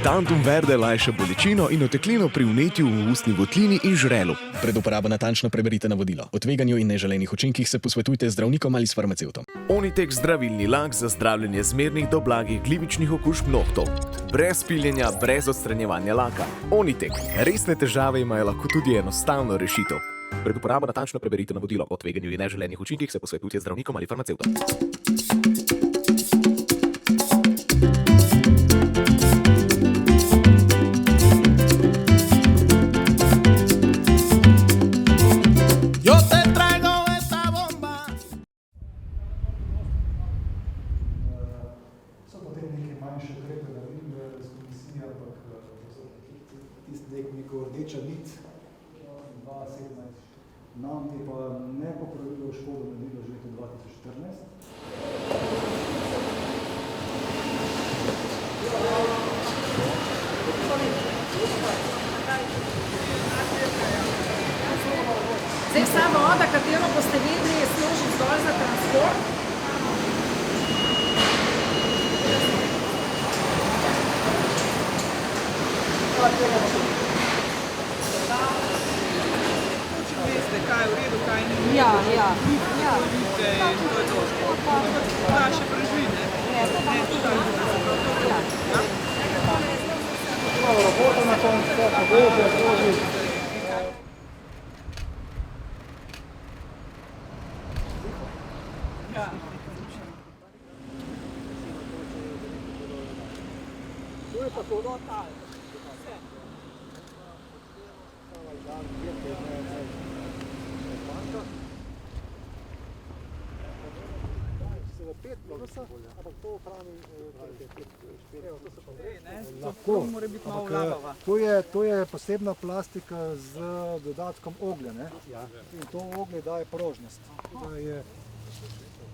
Tantum verde lajša bolečino in oteklino pri vnetju v ustni votlini in žrelu. Pred uporabo natančno preberite navodilo. O tveganju in neželenih učinkih se posvetujte z zdravnikom ali s farmacevtom. Onitek zdravilni lak za zdravljenje zmernih do blagih glivičnih okužb nohtov. Brez piljenja, brez odstranjevanja laka. Onitek. Resne težave imajo lahko tudi enostavno rešitev. Pred uporabo natančno preberite navodilo. O tveganju in neželenih učinkih se posvetujte z zdravnikom ali farmacevtom. Manjše ukrepe naredili z komisije, ampak tisti nek neko rdeča nit 2017. Nam je pa nepopravljivo škodo naredilo že leta 2014. Zdaj vsa voda, katero boste vedeli, služi zgolj za transport. Če veste, kaj je v redu, kaj ni v redu, Ja. vidite in to je to. Ta še preživi, ne? Robota na koncu, pogože, kroži. To je pa to tal. To je posebna plastika z dodatkom oglja, ne? In to oglje daje porožnost.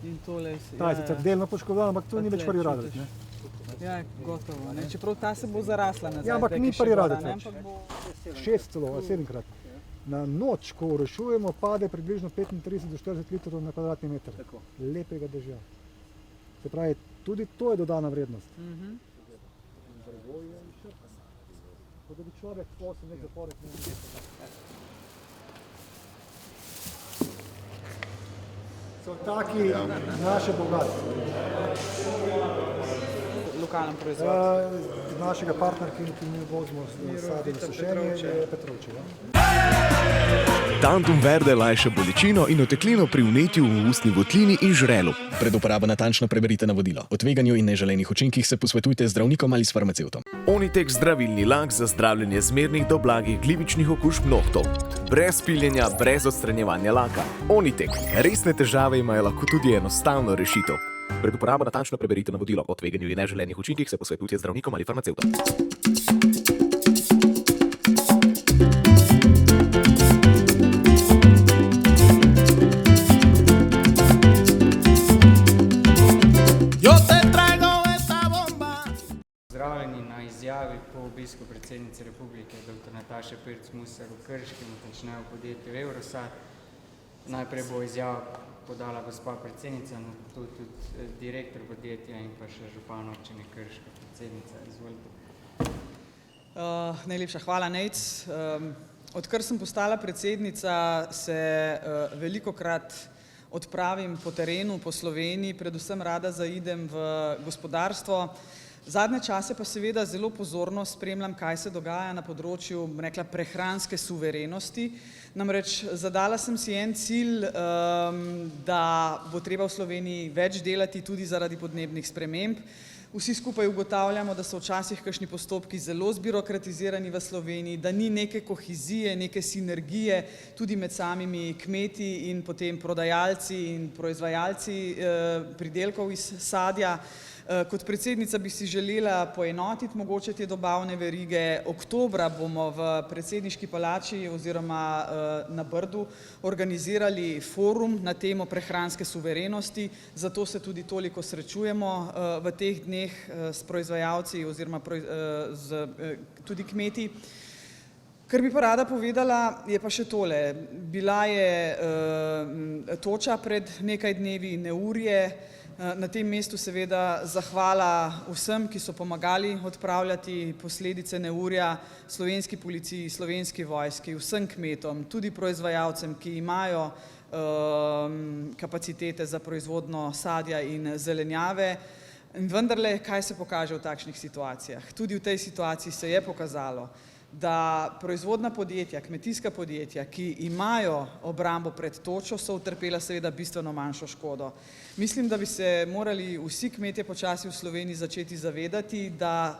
In tole Ta je sicer delno poškodovan, ampak to ni več prvi radar, ne? Ja, gotovo, ne? Čeprav ta se bo zarasla nazaj. Ja, ampak zdaj, ni ki še prvi voda, radar ne, več. ampak bo- 6 celo, 7-krat. Na noč, ko rešujemo, pade približno 35 do 40 litrov na kvadratni meter. Lepega dežja. Se pravi, tudi to je dodana vrednost. Kot da bi človek 8 let zapored ne bi. So taki naše bogatstvo. Lokalen proizvod. Našega partnerka, ki mi vozimo sadje in sušenje, je Petrovče. Tantum verde lajša bolečino in oteklino pri vnetju v ustni votlini in žrelu. Pred uporabo natančno preberite navodilo. O tveganju in neželenih učinkih se posvetujte z zdravnikom ali s farmacevtom. Onitek zdravilni lak za zdravljenje zmernih do blagih glivičnih okužb nohtov. Brez piljenja, brez odstranjevanja laka. Onitek. Resne težave imajo lahko tudi enostavno rešitev. Pred uporabo natančno preberite navodilo. O tveganju in neželenih učinkih se posvetujte z zdravnikom ali farmacevtom. Pozdravljeni na izjavi po obisku predsednice Republike dr. Nataše Pirc Musar v Krškem, natančneje v podjetju Eurosat. Najprej bo izjavo podala gospa predsednica, tu tudi direktor podjetja in pa še župan občine Krška, predsednica. Izvolite. Najlepša hvala, Nejc. Odkar sem postala predsednica, se velikokrat odpravim po terenu, po Sloveniji, predvsem rada zaidem v gospodarstvo. Zadnje čase pa seveda zelo pozorno spremljam, kaj se dogaja na področju, rekla, prehranske suverenosti. Namreč zadala sem si en cilj, da bo treba v Sloveniji več delati tudi zaradi podnebnih sprememb. Vsi skupaj ugotavljamo, da so včasih kakšni postopki zelo zbirokratizirani v Sloveniji, da ni neke kohezije, neke sinergije tudi med samimi kmeti in potem prodajalci in proizvajalci pridelkov iz sadja. Kot predsednica bi si želela poenotiti mogoče te dobavne verige. Oktobra bomo v predsedniški palači oziroma na Brdu organizirali forum na temo prehranske suverenosti, zato se tudi toliko srečujemo v teh dneh s proizvajalci oziroma tudi kmeti. Kar bi pa rada povedala, je pa še tole. Bila je toča pred nekaj dnevi, neurje. Na tem mestu seveda zahvala vsem, ki so pomagali odpravljati posledice neurja, slovenski policiji, slovenski vojski, vsem kmetom, tudi proizvajalcem, ki imajo kapacitete za proizvodnjo sadja in zelenjave. In vendarle, kaj se pokaže v takšnih situacijah? Tudi v tej situaciji se je pokazalo, da proizvodna podjetja, kmetijska podjetja, ki imajo obrambo pred točo, so utrpela seveda bistveno manjšo škodo. Mislim, da bi se morali vsi kmetje počasi v Sloveniji začeti zavedati, da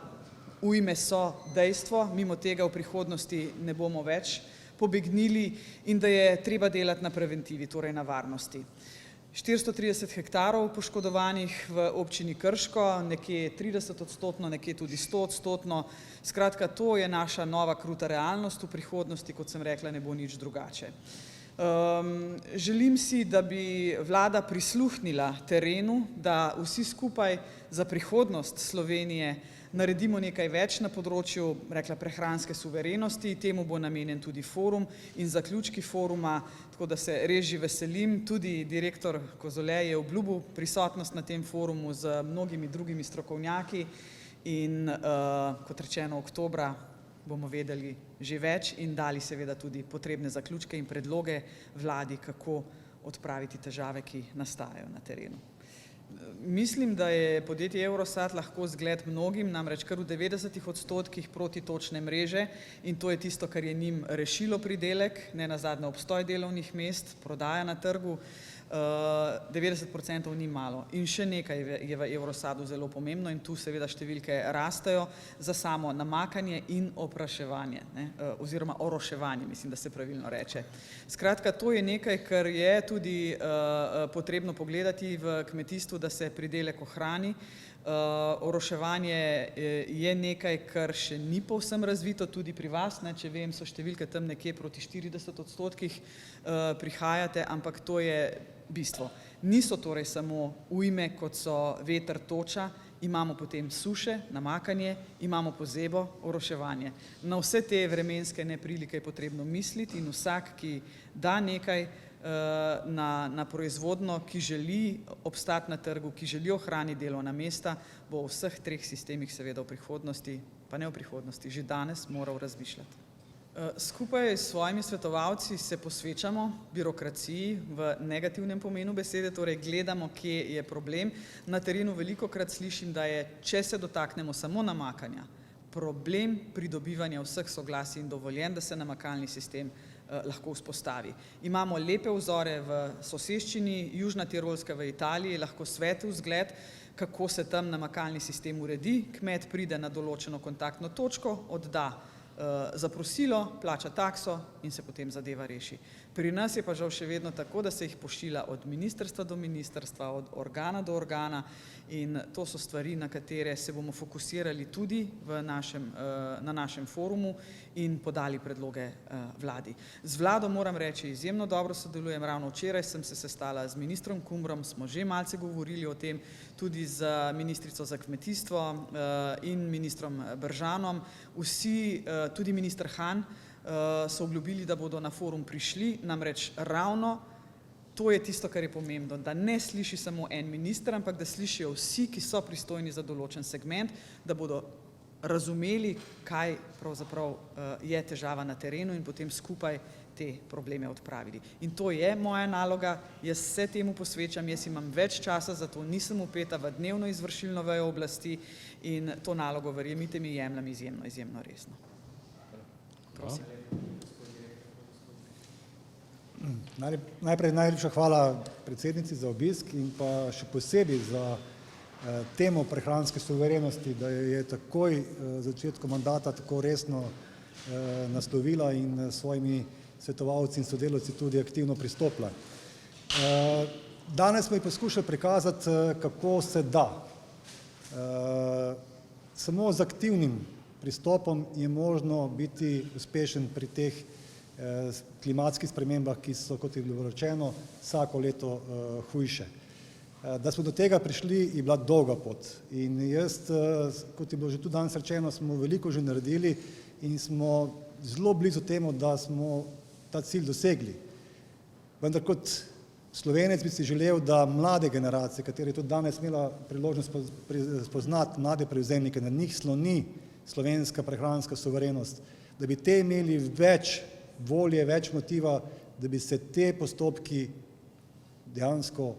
ujme so dejstvo, mimo tega v prihodnosti ne bomo več pobegnili in da je treba delati na preventivi, torej na varnosti. 430 hektarov poškodovanih v občini Krško, nekje 30%, nekje tudi 100%. Skratka, to je naša nova kruta realnost, v prihodnosti, kot sem rekla, ne bo nič drugače. Želim si, da bi vlada prisluhnila terenu, da vsi skupaj za prihodnost Slovenije naredimo nekaj več na področju, rekla, prehranske suverenosti. Temu bo namenjen tudi forum in zaključki foruma, tako da se res že veselim. Tudi direktor Kozole je obljubil prisotnost na tem forumu z mnogimi drugimi strokovnjaki in kot rečeno, oktobra bomo vedeli že več in dali seveda tudi potrebne zaključke in predloge vladi, kako odpraviti težave, ki nastajajo na terenu. Mislim, da je podjetje Eurosat lahko zgled mnogim, namreč kar v 90% protitočne mreže in to je tisto, kar je njim rešilo pridelek, ne nazadnje obstoj delovnih mest, prodaja na trgu, 90% ni malo. In še nekaj je v Eurosadu zelo pomembno in tu seveda številke rastejo za samo namakanje in opraševanje, oziroma oroševanje, mislim, da se pravilno reče. Skratka, to je nekaj, kar je tudi potrebno pogledati v kmetijstvu, da se pridelek ohrani. Oroševanje je nekaj, kar še ni povsem razvito, tudi pri vas, če vem, so številke tam nekje proti 40% prihajate, ampak to je bistvo. Niso torej samo ujme, kot so veter, toča, imamo potem suše, namakanje, imamo pozebo, oroševanje. Na vse te vremenske neprilike je potrebno misliti in vsak, ki da nekaj na proizvodno, ki želi obstati na trgu, ki želi ohraniti delovna mesta, bo v vseh treh sistemih seveda v prihodnosti, pa ne v prihodnosti, že danes moral razmišljati. Skupaj s svojimi svetovalci se posvečamo birokraciji v negativnem pomenu besede, torej gledamo, kje je problem. Na terenu velikokrat slišim, da je, če se dotaknemo samo namakanja, problem pridobivanja vseh soglasij in dovoljenj, da se namakalni sistem lahko vzpostavi. Imamo lepe vzore v soseščini, Južna Tirolska v Italiji, lahko svetel vzgled, kako se tam namakalni sistem uredi. Kmet pride na določeno kontaktno točko, odda zaprosilo, plača takso in se potem zadeva reši. Pri nas je pa žal še vedno tako, da se jih pošilja od ministrstva do ministrstva, od organa do organa in to so stvari, na katere se bomo fokusirali tudi na našem forumu in podali predloge vladi. Z vlado moram reči, izjemno dobro sodelujem, ravno včeraj sem se sestala z ministrom Kumrom, smo že malce govorili o tem, tudi z ministrico za kmetijstvo in ministrom Bržanom. Vsi, tudi minister Han, so obljubili, da bodo na forum prišli, namreč ravno to je tisto, kar je pomembno, da ne sliši samo en minister, ampak da slišijo vsi, ki so pristojni za določen segment, da bodo razumeli, kaj pravzaprav je težava na terenu in potem skupaj te probleme odpravili. In to je moja naloga, jaz se temu posvečam, jaz imam več časa, zato nisem vpeta v dnevno izvršilno vejo oblasti in to nalogo, verjemite mi, jemljem izjemno, izjemno resno. Prosim. Najprej najlepša hvala predsednici za obisk in pa še posebej za temo prehranske suverenosti, da je takoj začetku mandata tako resno naslovila in svojimi svetovalci in sodelavci tudi aktivno pristopila. Danes smo ji poskušali prikazati, kako se da. Samo z aktivnim pristopom je možno biti uspešen pri teh klimatskih spremembah, ki so, kot je bilo rečeno, vsako leto hujše. Da smo do tega prišli, je bila dolga pot. In jaz, kot je bilo že tudi danes rečeno, smo veliko že naredili in smo zelo blizu temu, da smo ta cilj dosegli. Vendar kot Slovenec bi si želel, da mlade generacije, katere tudi danes imela priložnost spoznati mlade prevzemnike, na njih sloni slovenska prehranska suverenost, da bi te imeli več volje, več motiva, da bi se te postopki dejansko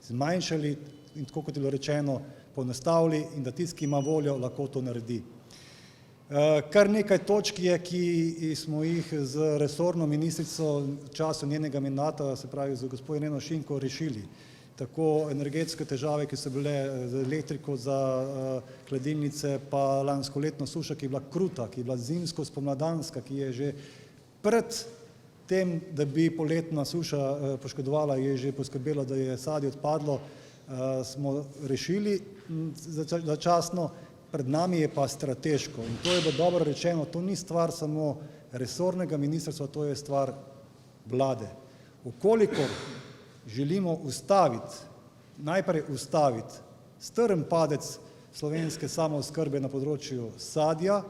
zmanjšali in tako kot je bilo rečeno, poenostavili in da tisti, ki ima voljo, lahko to naredi. Kar nekaj točk je, ki smo jih z resorno ministrico v času njenega mandata, se pravi z gospod Ireno Šinko, rešili. Tako energetske težave, ki so bile z elektriko za hladilnice, pa lanskoletno suša, ki je bila kruta, ki je bila zimsko-spomladanska, ki je že pred tem, da bi poletna suša poškodovala, je že poskrbelo, da je sadje odpadlo, smo rešili začasno. Pred nami je pa strateško in to je bilo dobro rečeno, to ni stvar samo resornega ministrstva, to je stvar vlade. Ukolikor želimo najprej ustaviti strm padec slovenske samooskrbe na področju sadja,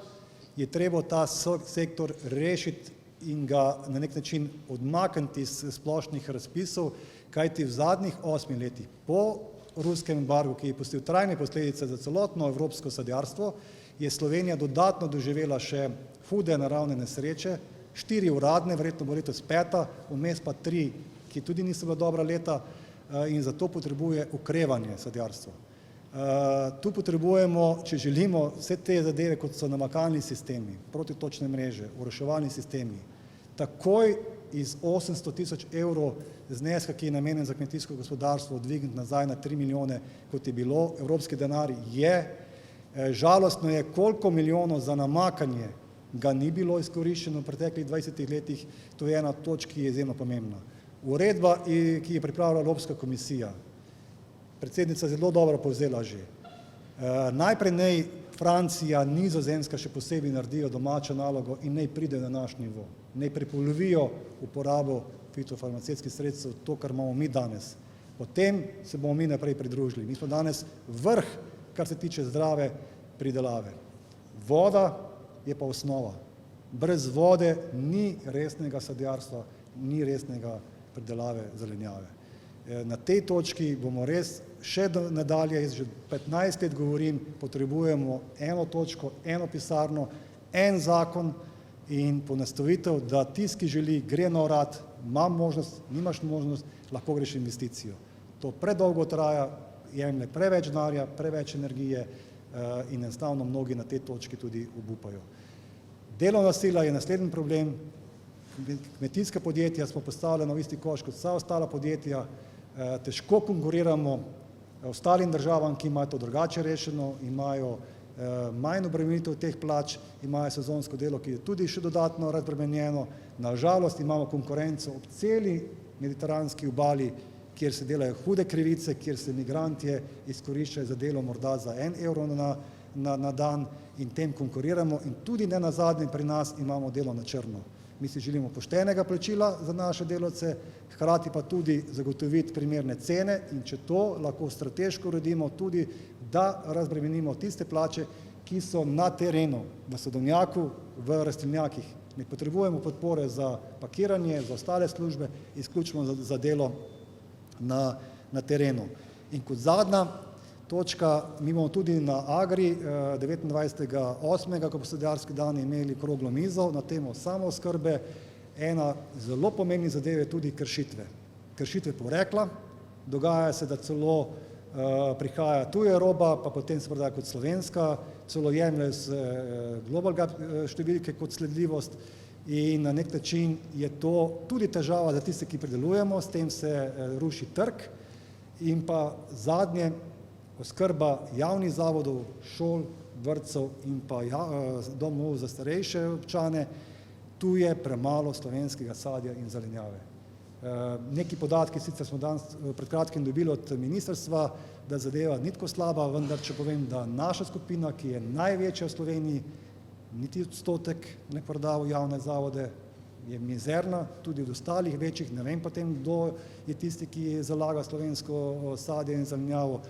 je treba ta sektor rešiti in ga na nek način odmakniti iz splošnih razpisov, kajti v zadnjih 8 letih po ruskem embargu, ki je pustil trajne posledice za celotno evropsko sadjarstvo, je Slovenija dodatno doživela še hude naravne nesreče, 4 uradne, verjetno bo letos 5, vmes pa 3, ki tudi niso bila dobra leta in zato potrebuje okrevanje sadjarstvo. Tu potrebujemo, če želimo, vse te zadeve, kot so namakalni sistemi, protitočne mreže, oroševalni sistemi, takoj iz 800 tisoč evrov zneska, ki je namenjen za kmetijsko gospodarstvo, dvigniti nazaj na 3 milijone, kot je bilo. Evropski denar je, žalostno je, koliko milijonov za namakanje ga ni bilo izkoriščeno v preteklih 20 letih, to je ena točka, ki je izjemno pomembna. Uredba, ki je pripravila Evropska komisija, predsednica zelo dobro povzela že. Najprej naj Francija, Nizozemska še posebej naredijo domačo nalogo in naj pridejo na naš nivo. Naj prepolovijo uporabo fitofarmacevtskih sredstev, to, kar imamo mi danes. Potem se bomo mi naprej pridružili. Mi smo danes vrh, kar se tiče zdrave pridelave. Voda je pa osnova. Brez vode ni resnega sadjarstva, ni resnega pridelave zelenjave. Na tej točki bomo res še nadalje, jaz že 15 let govorim, potrebujemo eno točko, eno pisarno, en zakon in ponastavitev, da tisti, ki želi, gre na urad, ima možnost, nimaš možnost, lahko greš investicijo. To predolgo traja, jemlje preveč denarja, preveč energije in enostavno mnogi na tej točki tudi obupajo. Delovna sila je naslednji problem. Kmetijska podjetja smo postavljena v isti koš kot vsa ostala podjetja, težko konkuriramo ostalim državam, ki imajo to drugače rešeno, imajo manj obremenitev teh plač, imajo sezonsko delo, ki je tudi še dodatno razbremenjeno. Nažalost imamo konkurenco ob celi mediteranski obali, kjer se delajo hude krivice, kjer se migrantje izkoriščajo za delo morda za 1 evro na dan in tem konkuriramo in tudi ne nazadnje pri nas imamo delo na črno. Mi si želimo poštenega plačila za naše delavce, hkrati pa tudi zagotoviti primerne cene in če to lahko strateško uredimo tudi, da razbremenimo tiste plače, ki so na terenu, v sadovnjaku, v rastlinjakih. Ne potrebujemo podpore za pakiranje, za ostale službe, izključno za delo na terenu. In kot zadnja točka, mi bomo tudi na Agri 29.8., ko bo sadjarski dan, imeli okroglo mizo na temo samooskrbe. Ena zelo pomembna zadeva je tudi kršitve. Kršitve porekla, dogaja se, da celo prihaja tuja roba, pa potem se prodaja kot slovenska, celo jemlje z globalne številke kot sledljivost in na nek način je to tudi težava za tiste, ki pridelujemo, s tem se ruši trg in pa zadnje, oskrba javnih zavodov, šol, vrtcev in pa domov za starejše občane, tu je premalo slovenskega sadja in zelenjave. Neki podatki sicer smo danes pred kratkim dobili od ministrstva, da zadeva ni tako slaba, vendar če povem, da naša skupina, ki je največja v Sloveniji, niti odstotek ne proda v javne zavode, je mizerna, tudi od ostalih večjih, ne vem potem, kdo je tisti, ki zalaga slovensko sadje in zelenjavo.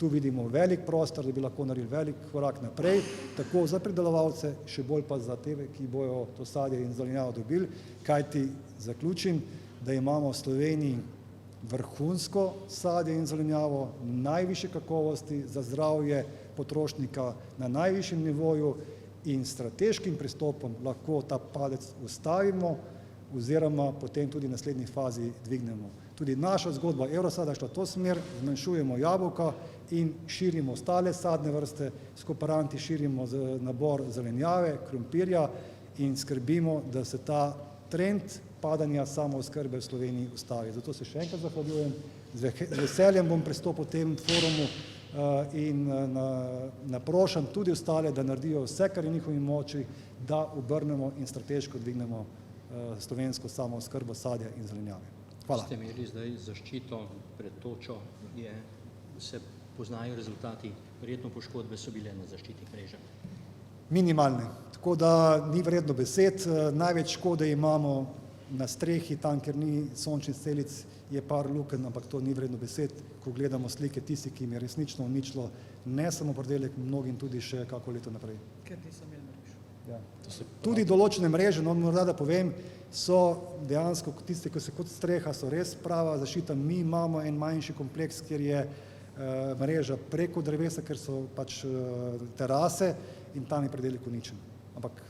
Tu vidimo velik prostor, da bi lahko naredili velik korak naprej, tako za pridelovalce, še bolj pa za te, ki bojo to sadje in zelenjavo dobili, kajti zaključim, da imamo v Sloveniji vrhunsko sadje in zelenjavo najvišje kakovosti za zdravje potrošnika na najvišjem nivoju in strateškim pristopom lahko ta padec ustavimo oziroma potem tudi v naslednji fazi dvignemo. Tudi naša zgodba Eurosada je šla v to smer, zmanjšujemo jabolka in širimo ostale sadne vrste, s kooperanti širimo nabor zelenjave, krompirja in skrbimo, da se ta trend padanja samooskrbe v Sloveniji ustavi. Zato se še enkrat zahvaljujem, z veseljem bom pristopil tem forumu in naprošam tudi ostale, da naredijo vse, kar je v njihovi moči, da obrnemo in strateško dvignemo slovensko samooskrbo sadja in zelenjave. Hvala. Ste imeli zdaj zaščito pred točo, se poznajo rezultati, verjetno poškodbe so bile na zaščiti mreže. Minimalne, tako da ni vredno besed, največ škode imamo na strehi, tam, kjer ni sončnih celic, je par lukenj, ampak to ni vredno besed, ko gledamo slike tisti, ki jim je resnično uničilo ne samo pridelek, mnogim tudi še kako leto naprej. Ker niso imeli mrež. Ja. Tudi določene mreže, no morda da povem, so dejansko tiste, ki so kot streha, so res prava zaščita. Mi imamo en manjši kompleks, kjer je mreža preko drevesa, ker so pač terase in tam je pridelek uničen. Ampak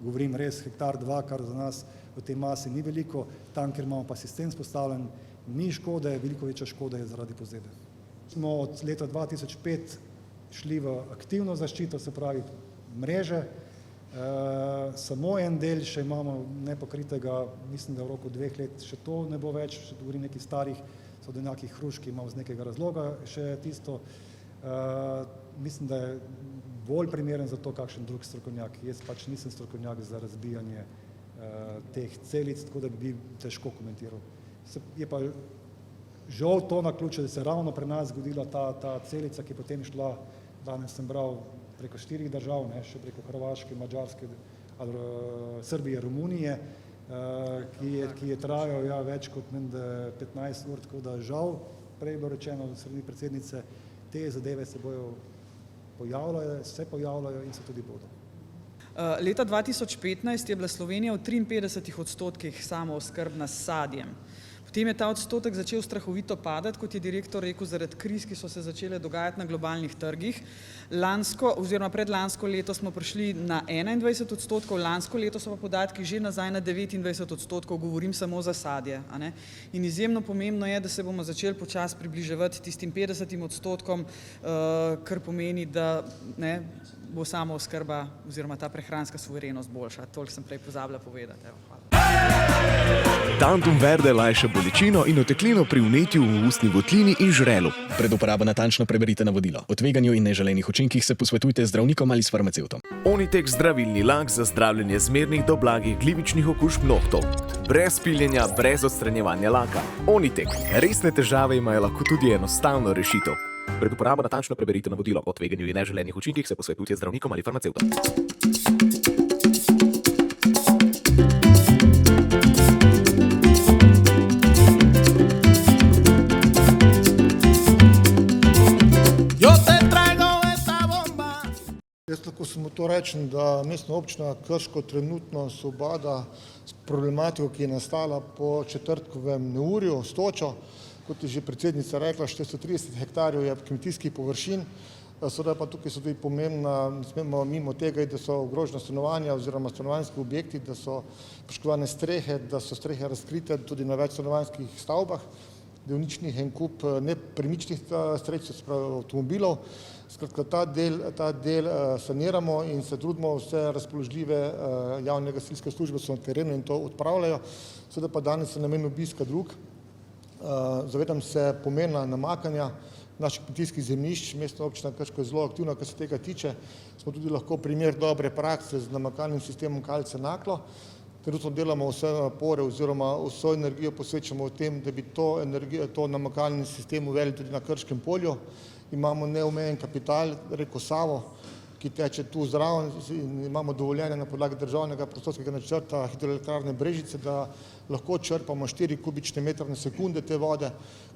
govorim res hektar, dva, kar za nas v tej masi ni veliko, tam, kjer imamo pa sistem spostavljen, ni škode, veliko večja škoda je zaradi pozebe. Smo od leta 2005 šli v aktivno zaščito, se pravi mreže, samo en del še imamo nepokritega, mislim, da v roku 2 let še to ne bo več, še govorim nekih starih sodenjakih hrušk, imamo z nekega razloga še tisto. Mislim, da je bolj primeren za to, kakšen drug strokovnjak. Jaz pač nisem strokovnjak za razbijanje teh celic, tako da bi težko komentiral. Je pa žal to naključje, da se ravno pri nas zgodila ta celica, ki je potem šla, danes sem bral, preko 4 držav, ne, še preko Hrvaške, Madžarske, Srbije, Romunije, ki je trajal več kot 15 ur, tako da žal, prej je bilo rečeno v strani predsednice, te zadeve se bojo pojavljajo, se pojavljajo in se tudi bodo. Leta 2015 je bila Slovenija v 53% samooskrbna s sadjem. Potem je ta odstotek začel strahovito padati, kot je direktor rekel, zaradi kriz, ki so se začele dogajati na globalnih trgih. Lansko oziroma predlansko leto smo prišli na 21%, lansko leto so pa podatki že nazaj na 29%, govorim samo za sadje. In izjemno pomembno je, da se bomo začeli počasi približevati tistim 50%, kar pomeni, da bo samooskrba oziroma ta prehranska suverenost boljša. Toliko sem prej pozabila povedati. Hvala. Tantum verde lajša bolečino in oteklino pri vnetju v ustni votlini in žrelu. Pred uporabo natančno preberite navodilo. O tveganju in neželenih učinkih se posvetujte z zdravnikom ali s farmacevtom. Onitek zdravilni lak za zdravljenje zmernih do blagih glivičnih okužb nohtov. Brez piljenja, brez odstranjevanja laka. Onitek. Resne težave imajo lahko tudi enostavno rešitev. Pred uporabo natančno preberite navodilo. O tveganju in neželenih učinkih se posvetujte z zdravnikom ali farmacevtom. Jaz lahko samo to rečem, da mestna občina Krško trenutno se ubada s problematiko, ki je nastala po četrtkovem neurju s točo. Kot je že predsednica rekla, 430 hektarjev je kmetijskih površin, seveda pa tukaj so tudi pomembna, ne smemo mimo tega, da so ogrožena stanovanja oziroma stanovanjski objekti, da so poškodovane strehe, da so strehe razkrite tudi na več stanovanjskih stavbah, da je uničenih en kup nepremičnih sredstev, se pravi avtomobilov. Skratka, ta del saniramo in se trudimo, vse razpoložljive javne gasilske službe so na terenu in to odpravljajo. Seveda pa danes je namen obiska drug. Zavedam se pomena namakanja naših kmetijskih zemljišč. Mestna občina Krško je zelo aktivna, kar se tega tiče. Smo tudi lahko primer dobre prakse z namakalnim sistemom Kalce Naklo. Trenutno delamo vse napore oziroma vso energijo posvečamo v tem, da bi to namakalni sistem uvedli tudi na Krškem polju. Imamo neomejen kapital, reko Savo, ki teče tu zraven in imamo dovoljenje na podlagi državnega prostorskega načrta hidroelektrarne Brežice, da lahko črpamo 4 kubične metre na sekunde te vode,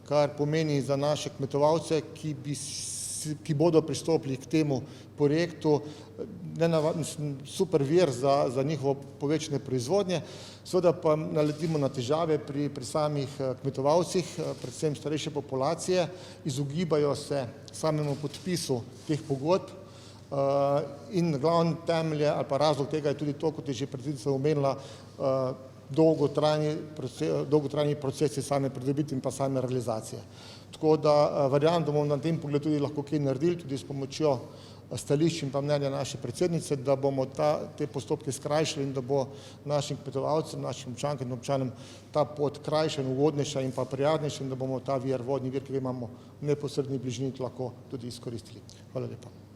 kar pomeni za naše kmetovalce, ki bi ki bodo pristopili k temu projektu, super vir za njihovo povečanje proizvodnje. Seveda pa naletimo na težave pri samih kmetovalcih, predvsem starejše populacije, izogibajo se samemu podpisu teh pogodb in glavni temelj ali pa razlog tega je tudi to, kot je že predsednica omenila, dolgotrajni procesi same pridobitve in pa same realizacije. Tako da verjamem, da bomo na tem pogledu tudi lahko kaj naredili, tudi s pomočjo stališč in pa mnenja naše predsednice, da bomo te postopke skrajšali in da bo našim kmetovalcem, našim občankam in občanom ta pot krajša in ugodnejša in pa prijatnejša in da bomo ta vodni vir, ki ga imamo v neposredni bližini, lahko tudi izkoristili. Hvala lepa.